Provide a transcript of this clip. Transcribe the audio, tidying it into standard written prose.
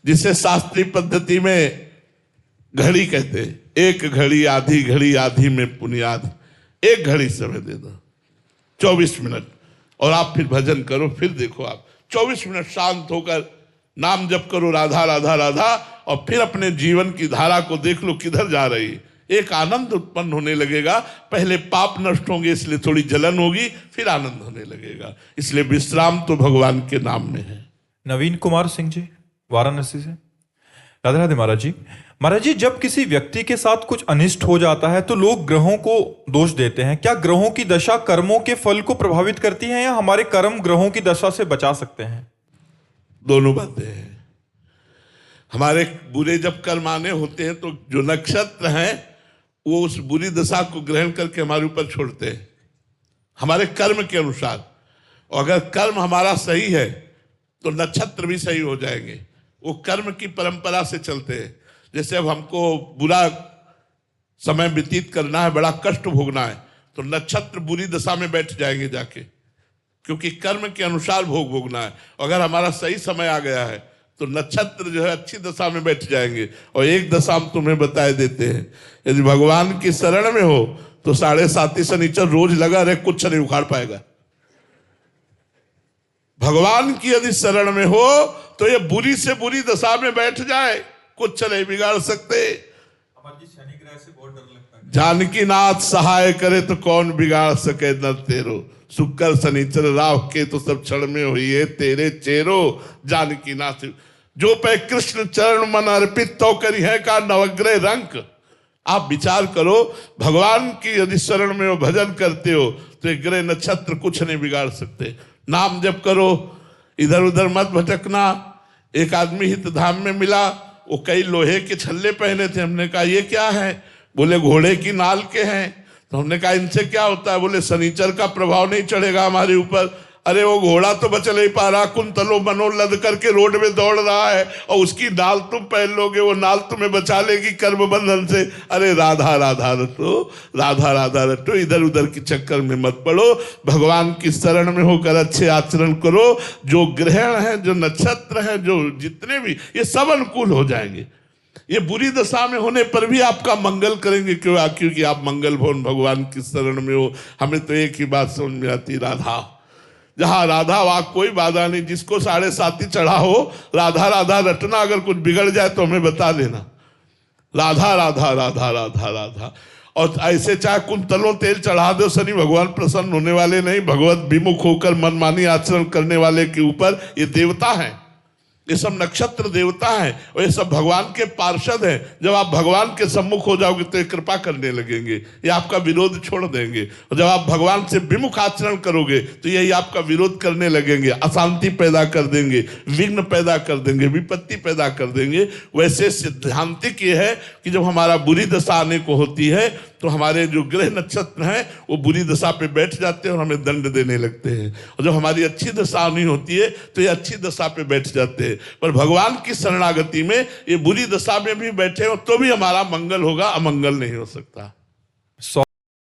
जिसे शास्त्रीय पद्धति में घड़ी कहते हैं। एक घड़ी आधी में पुनियाद, एक घड़ी समय दे दो 24 मिनट, और आप फिर भजन करो। फिर देखो आप 24 मिनट शांत होकर नाम जप करो, राधा राधा राधा, और फिर अपने जीवन की धारा को देख लो किधर जा रही है। एक आनंद उत्पन्न होने लगेगा। पहले पाप नष्ट होंगे इसलिए थोड़ी जलन होगी, फिर आनंद होने लगेगा। इसलिए विश्राम तो भगवान के नाम में है। नवीन कुमार सिंह जी, वाराणसी से। राधे राधे महाराज जी। महाराज जी, जब किसी व्यक्ति के साथ कुछ अनिष्ट हो जाता है तो लोग ग्रहों को दोष देते हैं। क्या ग्रहों की दशा कर्मों के फल को प्रभावित करती है, या हमारे कर्म ग्रहों की दशा से बचा सकते हैं? दोनों बातें हैं। हमारे बुरे जब कर्म आने होते हैं तो जो नक्षत्र हैं वो उस बुरी दशा को ग्रहण करके हमारे ऊपर छोड़ते हैं, हमारे कर्म के अनुसार। और अगर कर्म हमारा सही है तो नक्षत्र भी सही हो जाएंगे। वो कर्म की परंपरा से चलते हैं। जैसे अब हमको बुरा समय व्यतीत करना है, बड़ा कष्ट भोगना है, तो नक्षत्र बुरी दशा में बैठ जाएंगे जाके, क्योंकि कर्म के अनुसार भोग भोगना है। अगर हमारा सही समय आ गया है तो नक्षत्र जो है अच्छी दशा में बैठ जाएंगे। और एक दशा हम तुम्हें बताए देते हैं, यदि भगवान की शरण में हो तो 7.5 शनिचर रोज लगा रहे, कुछ नहीं उखाड़ पाएगा। भगवान की यदि शरण में हो तो ये बुरी से बुरी दशा में बैठ जाए, कुछ नहीं बिगाड़ सकते। शनि ग्रह से बहुत डर लगता है। जानकी नाथ सहाय करे तो कौन बिगाड़ सके न तेरो, शुक्र शनिचर राव के तो सब क्षण में हुई है तेरे चेरो। जानकी नाथ जो पे कृष्ण चरण मन अर्पित तो करी है का नवग्रह रंक। आप विचार करो, भगवान की यदि शरण में हो, भजन करते हो, तो एक ग्रह नक्षत्र कुछ नहीं बिगाड़ सकते। नाम जप करो, इधर उधर मत भटकना। एक आदमी हित धाम में मिला, वो कई लोहे के छल्ले पहने थे। हमने कहा ये क्या है? बोले घोड़े की नाल के हैं। तो हमने कहा इनसे क्या होता है? बोले शनिचर का प्रभाव नहीं चढ़ेगा हमारे ऊपर। अरे वो घोड़ा तो बच नहीं पा रहा, कुंतलो मनो लद करके रोड में दौड़ रहा है, और उसकी नाल तुम पहन लोगे, वो नाल तुम्हें बचा लेगी कर्म बंधन से। अरे राधा राधा रटो, राधा राधा रटो, इधर उधर के चक्कर में मत पड़ो। भगवान की शरण में होकर अच्छे आचरण करो। जो ग्रहण है, जो नक्षत्र है, जो जितने भी, ये सब अनुकूल हो जाएंगे। ये बुरी दशा में होने पर भी आपका मंगल करेंगे। क्यों? क्योंकि आप मंगल भवन भगवान की शरण में हो। हमें तो एक ही बात समझ में आती, राधा। जहां राधा वहां कोई बाधा नहीं। जिसको 7.5 चढ़ा हो, राधा राधा रटना। अगर कुछ बिगड़ जाए तो हमें बता देना। राधा राधा राधा राधा राधा। और ऐसे चाहे कुंतलों तेल चढ़ा दो, शनि भगवान प्रसन्न होने वाले नहीं। भगवत विमुख होकर मनमानी आचरण करने वाले के ऊपर ये देवता है, ये सब नक्षत्र देवता हैं, और ये सब भगवान के पार्षद हैं। जब आप भगवान के सम्मुख हो जाओगे तो ये कृपा करने लगेंगे, ये आपका विरोध छोड़ देंगे। और जब आप भगवान से विमुख आचरण करोगे तो यही आपका विरोध करने लगेंगे, अशांति पैदा कर देंगे, विघ्न पैदा कर देंगे, विपत्ति पैदा कर देंगे। वैसे सिद्धांतिक ये है कि जब हमारा बुरी दशा आने को होती है तो हमारे जो ग्रह नक्षत्र हैं वो बुरी दशा पे बैठ जाते हैं और हमें दंड देने लगते हैं। और जब हमारी अच्छी दशा नहीं होती है तो ये अच्छी दशा पे बैठ जाते हैं। पर भगवान की शरणागति में ये बुरी दशा में भी बैठे हो तो भी हमारा मंगल होगा, अमंगल नहीं हो सकता।